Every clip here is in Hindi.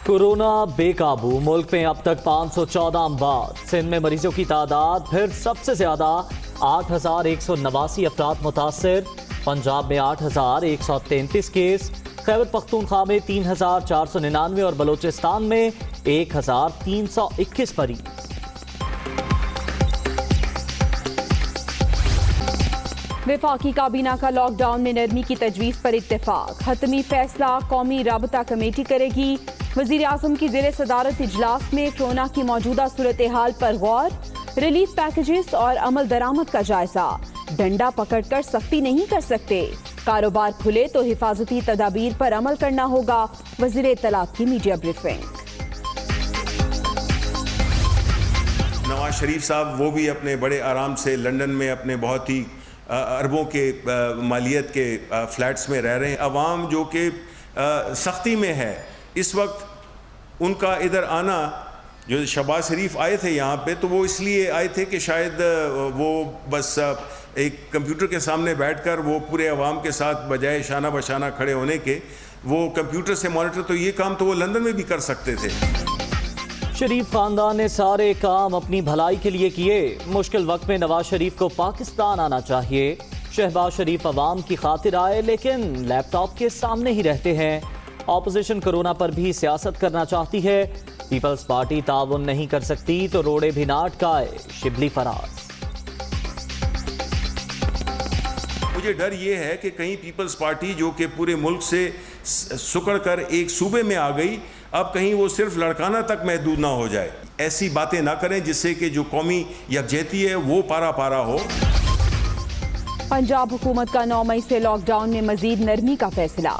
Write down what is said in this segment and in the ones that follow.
कोरोना बेकाबू, मुल्क में अब तक 514 अमवात। सिंध में मरीजों की तादाद फिर सबसे ज्यादा 8,189 अफराद मुतासर। पंजाब में 8,133 केस, खैबर पख्तूनख्वा में 3,499 और बलोचिस्तान में 1,321 मरीज। वफाकी काबीना का लॉकडाउन में नरमी की तजवीज़ पर इत्तेफाक। हतमी फैसला कौमी राबता कमेटी करेगी। वज़ीर आज़म की ज़ेरे सदारत इजलास में कोरोना की मौजूदा सूरत हाल पर गौर। रिलीफ पैकेजेस और अमल दरामद का जायजा। डंडा पकड़कर सख्ती नहीं कर सकते। कारोबार खुले तो हिफाजती तदाबीर पर अमल करना होगा। वज़ीर इत्तलात की मीडिया ब्रीफिंग। नवाज शरीफ साहब वो भी अपने बड़े आराम से लंदन में अपने बहुत ही अरबों के मालियत के फ्लैट्स में रह रहे हैं। अवाम जो कि सख्ती में है इस वक्त, उनका इधर आना, जो शहबाज शरीफ आए थे यहाँ पे, तो वो इसलिए आए थे कि शायद वो बस एक कंप्यूटर के सामने बैठकर वो पूरे अवाम के साथ बजाय शाना बशाना खड़े होने के, वो कंप्यूटर से मॉनिटर, तो ये काम तो वो लंदन में भी कर सकते थे। शरीफ खानदान ने सारे काम अपनी भलाई के लिए किए। मुश्किल वक्त में नवाज शरीफ को पाकिस्तान आना चाहिए। शहबाज शरीफ अवाम की खातिर आए लेकिन लैपटॉप के सामने ही रहते हैं। ऑपोजिशन कोरोना पर भी सियासत करना चाहती है। पीपल्स पार्टी ताउन नहीं कर सकती तो रोड़े भी ना अटकाए। शिबली फराज। मुझे डर ये है कि कहीं पीपल्स पार्टी जो कि पूरे मुल्क से सुकड़ कर एक सूबे में आ गई, अब कहीं वो सिर्फ लड़काना तक महदूद ना हो जाए। ऐसी बातें ना करें जिससे कि जो कौमी यकजहती है वो पारा पारा हो। पंजाब हुकूमत का 9 मई से लॉकडाउन में मजीद नरमी का फैसला।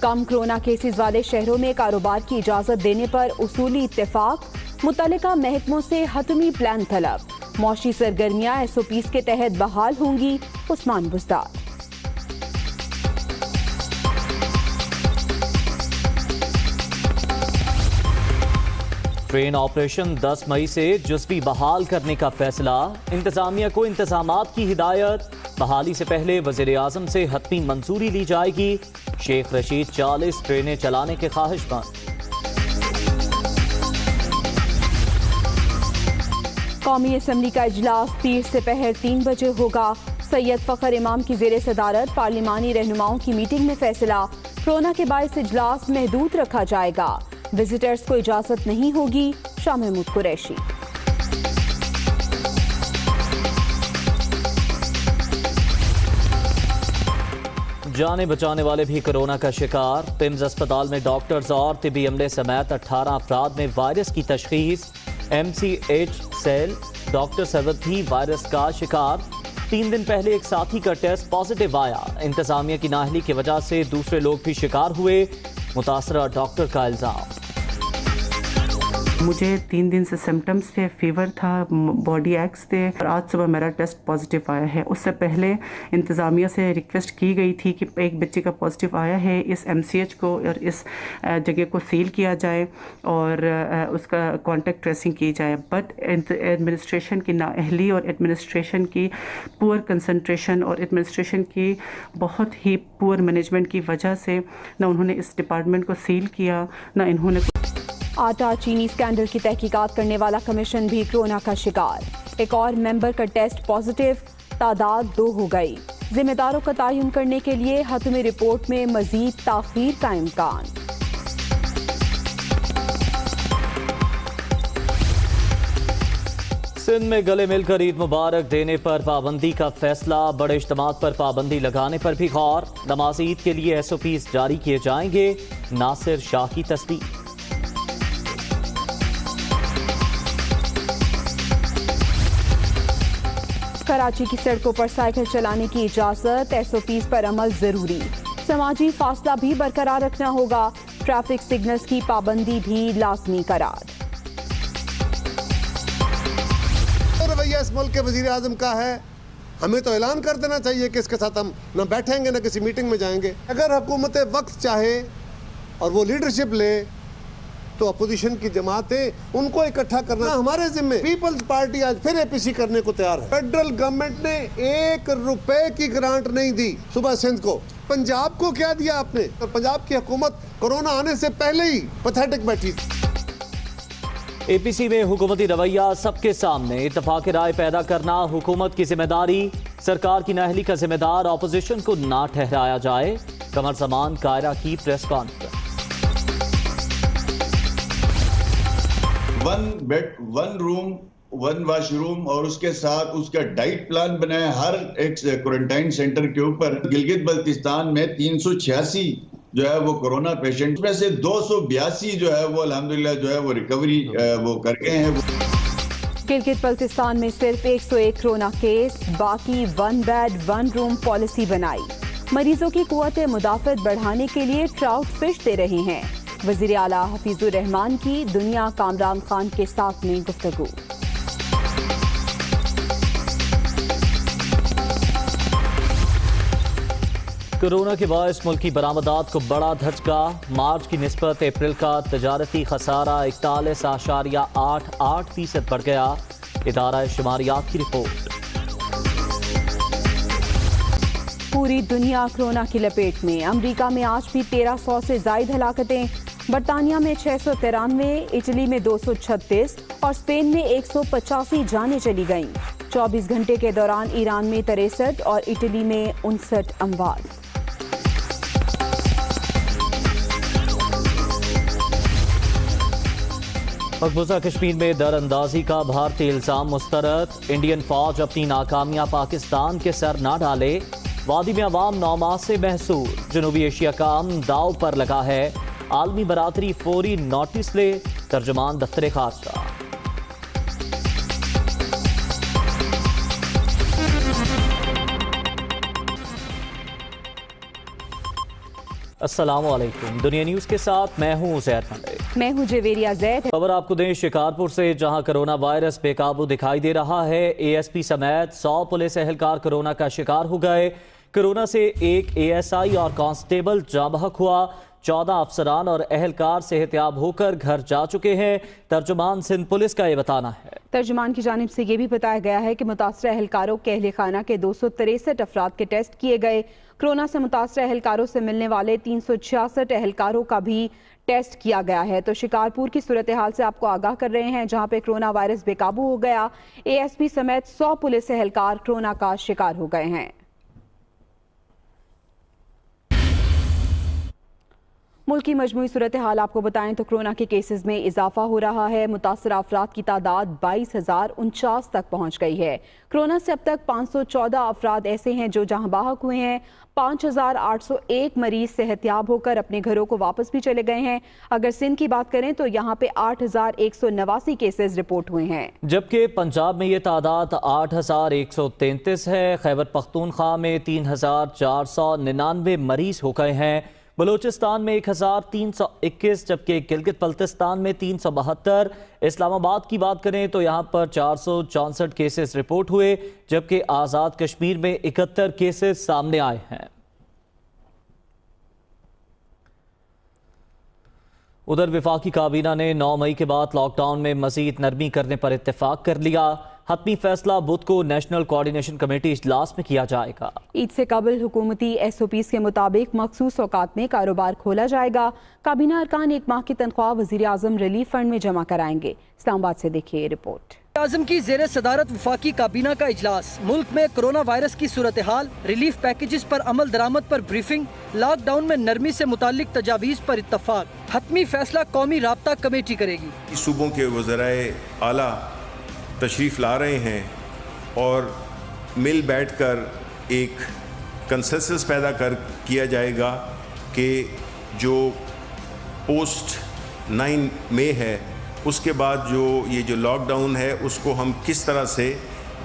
कम कोरोना केसेस वाले शहरों में कारोबार की इजाजत देने पर उसूली इत्तेफाक। मुतल्लिका महकमों से हतमी प्लान तलब। मौशी सरगर्मियां SOPs के तहत बहाल होंगी। उस्मान बुज़दार। ट्रेन ऑपरेशन 10 मई से जुज़वी बहाल करने का फैसला। इंतजामिया को इंतजामात की हिदायत। बहाली से पहले वज़ीर आज़म से हतमी मंजूरी ली जाएगी। शेख रशीद 40 ट्रेनें चलाने के ख्वाहिशमंद। कौमी असम्बली का इजलास पीर से पहर 3 बजे होगा। सैयद फ़खर इमाम की ज़ेरे सदारत पार्लिमानी रहनुमाओं की मीटिंग में फैसला। कोरोना के बायस इजलास महदूद रखा जाएगा। विजिटर्स को इजाजत नहीं होगी। शाह महमूद कुरैशी। जाने बचाने वाले भी कोरोना का शिकार। पिम्स अस्पताल में डॉक्टर्स और तिबी अमले समेत 18 अफराद में वायरस की तशखीस। MCH सेल डॉक्टर सरवत भी वायरस का शिकार। 3 दिन पहले एक साथी का टेस्ट पॉजिटिव आया। इंतजामिया की नाअहली की वजह से दूसरे लोग भी शिकार हुए। मुतासरा डॉक्टर का इल्जाम। मुझे 3 दिन से सिम्टम्स थे, फीवर था, बॉडी एक्स थे और आज सुबह मेरा टेस्ट पॉजिटिव आया है। उससे पहले इंतज़ामिया से रिक्वेस्ट की गई थी कि एक बच्चे का पॉजिटिव आया है, इस MCH को और इस जगह को सील किया जाए और उसका कॉन्टेक्ट ट्रेसिंग की जाए। बट एडमिनिस्ट्रेशन की नाअहली और एडमिनिस्ट्रेशन की पुअर कंसंट्रेशन और एडमिनिस्ट्रेशन की बहुत ही पुअर मैनेजमेंट की वजह से ना उन्होंने इस डिपार्टमेंट को सील किया, ना इन्होंने आटा चीनी स्कैंडल की तहकीकात करने वाला कमीशन भी कोरोना का शिकार। एक और मेंबर का टेस्ट पॉजिटिव। तादाद 2 हो गई। जिम्मेदारों का तयन करने के लिए हतमी रिपोर्ट में मजीद ताखीर का इम्कान। सिंध में गले मिलकर ईद मुबारक देने पर पाबंदी का फैसला। बड़े इज्तिमात पर पाबंदी लगाने पर भी गौर। नमाज ईद के लिए SOPs जारी किए जाएंगे। नासिर शाह की तस्दीक। कराची की सड़कों पर साइकिल चलाने की इजाजत। SOPs पर अमल जरूरी। समाजी फासला भी बरकरार रखना होगा। ट्रैफिक सिग्नल्स की पाबंदी भी लाजमी करार। रवैया इस मुल्क के वजीर आजम का है, हमें तो ऐलान कर देना चाहिए कि इसके साथ हम न बैठेंगे न किसी मीटिंग में जाएंगे। अगर हुकूमत वक्त चाहे और वो लीडरशिप ले तो अपोजिशन की जमातें उनको इकट्ठा करना हमारे जिम्मे। पीपल्स पार्टी आज फिर एपीसी करने को तैयार है। फेडरल गवर्नमेंट ने 1 रुपए की ग्रांट नहीं दी सुबह सिंध को। पंजाब को क्या दिया आपने? और पंजाब की हुकूमत कोरोना आने से पहले ही पैथेटिक बैठी थी। एपीसी में हुकूमती रवैया सबके सामने, इत्तफाक राय पैदा करना हुकूमत की जिम्मेदारी, सरकार की नाअहली का जिम्मेदार ऑपोजिशन को ना ठहराया जाए। कमर ज़मान कायरा की press conference. 1 bed 1 room 1 washroom और उसके साथ उसका डाइट प्लान बनाया हर एक क्वारंटाइन सेंटर के ऊपर। गिलगित बल्तिस्तान में 386 जो है वो कोरोना पेशेंट में से 282 जो है वो अल्हम्दुलिल्लाह जो है वो रिकवरी वो कर गए हैं। गिलगित बल्तिस्तान में सिर्फ 101 कोरोना केस, बाकी 1 बेड 1 रूम पॉलिसी बनाई। मरीजों की कुव्वत मुदाफत बढ़ाने के लिए ट्राउट फिश दे रहे हैं। वजीर आला हफीजुर रहमान की दुनिया कामरान खान के साथ में गुफ्तगू। कोरोना के बायस मुल्की बरामदात को बड़ा धचका। मार्च की निस्बत अप्रैल का तजारती खसारा 41.88% बढ़ गया। इदारा शुमारियात की रिपोर्ट। पूरी दुनिया कोरोना की लपेट में। अमरीका में आज भी 1300 से जायद हलाकतें, बरतानिया में 693, इटली में 236 और स्पेन में 185 जानें चली गईं। 24 घंटे के दौरान ईरान में 63 और इटली में 59 अमवात। मकबूजा कश्मीर में दरअंदाजी का भारतीय इल्जाम मुस्तरद। इंडियन फौज अपनी नाकामियां पाकिस्तान के सर ना डाले। वादी में अवाम 9 माह से महसूर। जनूबी एशिया का अमन दाव पर लगा है। आलमी बरादरी फौरी नोटिस ले। तर्जुमान दफ्तर खारजा। अस्सलामुअलैकुम। दुनिया न्यूज़ के साथ मैं हूँ उज़ैर मंडे। मैं हूँ जवेरिया जैद। खबर आपको दें शिकारपुर से, जहां कोरोना वायरस बेकाबू दिखाई दे रहा है। एएसपी समेत 100 पुलिस एहलकार कोरोना का शिकार हो गए। कोरोना से एक एएसआई और कांस्टेबल जाँ बहक हुआ। 14 अफसरान और एहलकार सेहतियाब होकर घर जा चुके हैं। तर्जुमान सिंध पुलिस का ये बताना है। तर्जुमान की जानिब से ये भी बताया गया है कि मुतासरा एहलकारों के अहल खाना के 263 अफराद के टेस्ट किए गए। कोरोना से मुतासरा एहलकारों से मिलने वाले 366 एहलकारों का भी टेस्ट किया गया है। तो शिकारपुर की सूरत हाल से आपको आगाह कर रहे हैं, जहां पे कोरोना वायरस बेकाबू हो गया। एएसपी समेत 100 पुलिस एहलकार कोरोना का शिकार हो गए हैं। मुल्क की मजमूई सूरत हाल आपको बताएं तो कोरोना के केसेस में इजाफा हो रहा है। मुतासरा अफराद की तादाद 22,049 तक पहुंच गई है। कोरोना से अब तक 514 अफराद ऐसे हैं जो जहां बाहक हुए हैं। 5,801 मरीज सेहतियाब होकर अपने घरों को वापस भी चले गए हैं। अगर सिंध की बात करें तो यहाँ पे 8,189 केसेस रिपोर्ट हुए हैं, जबकि पंजाब में ये तादाद 8,133 है। खैबर पख्तूनख्वा में 3,499 मरीज हो गए हैं। बलूचिस्तान में 1,321, जबकि गिलगित बल्तिस्तान में 372। इस्लामाबाद की बात करें तो यहाँ पर 464 केसेस रिपोर्ट हुए, जबकि आज़ाद कश्मीर में 71 केसेस सामने आए हैं। उधर विफाकी काबीना ने 9 मई के बाद लॉकडाउन में मजीद नरमी करने पर इत्तेफाक कर लिया। हतमी फैसला बुध को नेशनल कोऑर्डिनेशन कमेटी इजलास में किया जाएगा। ईद से कबल हुकूमती SOPs के मुताबिक मखसूस औकात में कारोबार खोला जाएगा। काबीना अरकान 1 माह की तनख्वाह वज़ीर आज़म रिलीफ फंड में जमा कराएंगे। इस्लामाबाद से देखिए रिपोर्ट। आज़म की ज़ेरे सदारत वफाकी काबीना का इजलास। मुल्क में कोरोना वायरस की सूरत हाल, रिलीफ पैकेजेस पर अमल दरामद पर ब्रीफिंग, लॉकडाउन में नरमी से मुतालिक तजावीज़ पर इत्तफाक। हतमी फैसला कौमी राब्ता कमेटी करेगी। सूबों के वज़राए आला तशरीफ़ ला रहे हैं और मिल बैठकर एक कंसेंसस पैदा किया जाएगा कि जो पोस्ट 9 मई है उसके बाद जो ये जो लॉकडाउन है उसको हम किस तरह से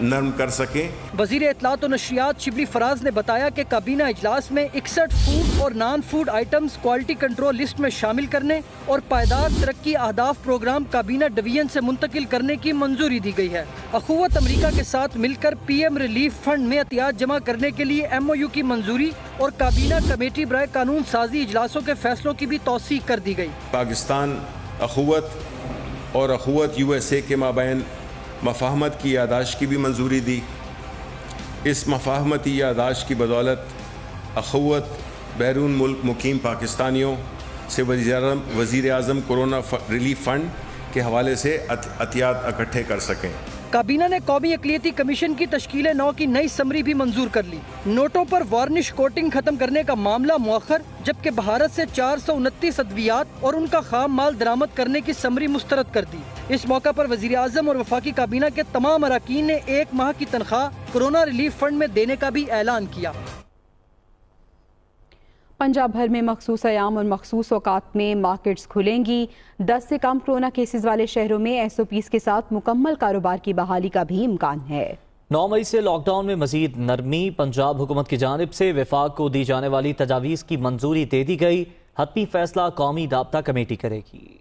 नरम कर सकें। वज़ीर इत्तलात और नशरियात शिबली फराज ने बताया कि काबीना इजलास में 61 फूड और non food items quality control list में शामिल करने और पायदार तरक्की अहदाफ प्रोग्राम काबीना डिवीजन से मुंतकिल करने की मंजूरी दी गई है। अखुवत अमरीका के साथ मिलकर PM रिलीफ फंड में एहतियात जमा करने के लिए MOU की मंजूरी और काबीना कमेटी बराए कानून साजी इजलासों के फैसलों की भी तौसीक कर दी गई। पाकिस्तान अखुवत और अखुवत USA के माबैन मफाहमत की यादाश्त की भी मंजूरी दी। इस मफाहमती यादाश्त की बदौलत अखुवत बैरून मुल्क मुकीम पाकिस्तानियों से वज़ीर आज़म कोरोना रिलीफ फ़ंड के हवाले से अतियात इकट्ठे कर सकें। काबीना ने कौमी अक़लियती कमीशन की तश्कील 9 की नई समरी भी मंजूर कर ली। नोटों पर वार्निश कोटिंग खत्म करने का मामला मुअख्खर, जबकि भारत से 429 अद्वियात और उनका खाम माल दरामद करने की समरी मुस्तरद कर दी। इस मौका पर वज़ीर आज़म और वफाकी काबीना के तमाम अरकान ने 1 माह की तनख्वाह कोरोना रिलीफ फंड में देने का भी ऐलान किया। पंजाब भर में मखसूस अयाम और मखसूस औकात में मार्केट्स खुलेंगी। 10 से कम कोरोना केसेस वाले शहरों में SOPs के साथ मुकम्मल कारोबार की बहाली का भी इम्कान है। 9 मई से लॉकडाउन में मजीद नरमी। पंजाब हुकूमत की जानिब से विफाक को दी जाने वाली तजावीज़ की मंजूरी दे दी गई। हतमी फैसला कौमी राबता कमेटी करेगी।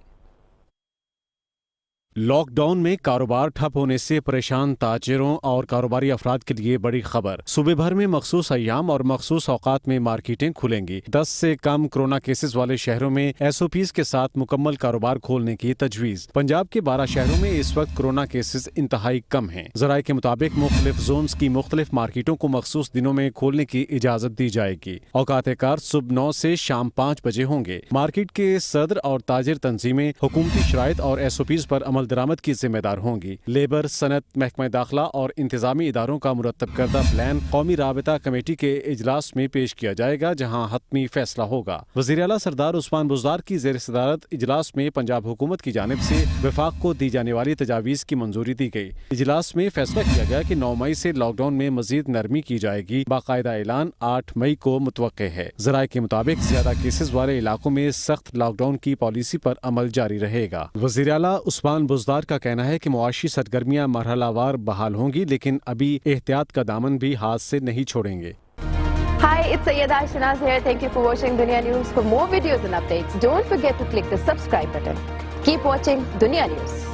लॉकडाउन में कारोबार ठप होने से परेशान ताजिरों और कारोबारी अफराद के लिए बड़ी खबर। सूबे भर में मखसूस अय्याम और मखसूस औकात में मार्केटें खुलेंगी। 10 से कम कोरोना केसेस वाले शहरों में SOPs के साथ मुकम्मल कारोबार खोलने की तजवीज़। पंजाब के 12 शहरों में इस वक्त कोरोना केसेस इंतहाई कम हैं। ज़राए के मुताबिक मुख्तलिफ जोन्स की मुख्तलिफ मार्केटों को मखसूस दिनों में खोलने की इजाज़त दी जाएगी। औकात कार सुबह 9 से शाम 5 बजे होंगे। मार्केट के सदर और ताजिर तंजीमें हुकूमती शराइत और SOPs पर अमल दरामद की जिम्मेदार होंगी। लेबर, सनत, महकमा दाखिला और इंतजामी इदारों का मुरतब करदा प्लान कौमी राबता कमेटी के इजलास में पेश किया जाएगा, जहाँ हतमी फैसला होगा। वज़ीर आला सरदार उस्मान बुज़दार की ज़ेर सदारत इजलास में पंजाब हुकूमत की जानिब से विफाक को दी जाने वाली तजावीज़ की मंजूरी दी गई। इजलास में फैसला किया गया कि 9 मई से लॉकडाउन में मजीद नरमी की जाएगी। बाकायदा ऐलान 8 मई को मुतवक्के है। ज़राए के मुताबिक ज्यादा केसेस वाले इलाकों में सख्त लॉकडाउन की पॉलिसी पर अमल जारी रहेगा। वज़ीर आला उस्मान बुज़दार का कहना है कि मुआशी सरगर्मियां मरहलावार बहाल होंगी, लेकिन अभी एहतियात का दामन भी हाथ से नहीं छोड़ेंगे। Hi, it's Sayyeda Shanaz here. Thank you for watching Dunya News. For more videos and updates, don't forget to click the subscribe button. Keep watching Dunya News.